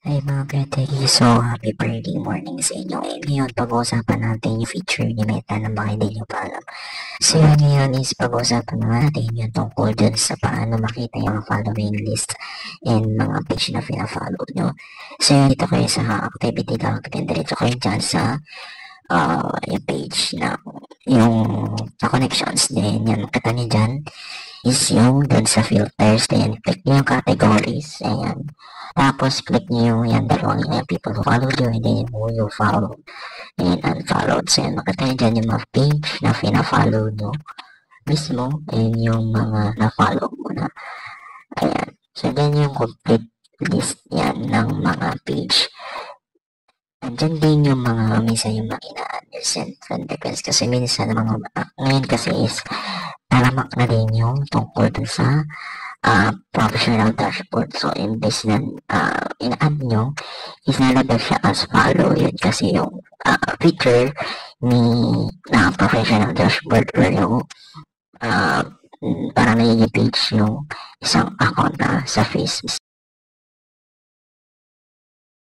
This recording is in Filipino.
Ay mga Ketty, so happy birthday morning sa inyo. Ngayon, pag-uusapan natin yung feature ni Meta na baka hindi nyo pa alam. So yun ngayon is pag-uusapan natin yung tungkol dun sa paano makita yung following list and mga page na pina-follow nyo. So yun, dito kayo sa activity log and diretso kayo dyan sa yung page na yung connections din. Yan, makita nyo dyan is yung dun sa filters, then click nyo yung categories. Ayan. Tapos, click nyo yung dalawang yung people who follow you and then who you follow and unfollowed. So, yan, makita nyo dyan yung mga page na pina-follow nyo mismo and yung mga na-follow mo na. Ayan. So, yan yung complete list yan ng mga page. Andyan din yung mga minsan yung mga ina-send friend request kasi minsan mga ngayon kasi is talamak na din yung tungkol dun sa professional dashboard. So, imbes na in-add nyo, is nalagay siya as follow. Yun kasi yung feature ni professional dashboard or yung parang nagiging page yung isang account na sa Facebook.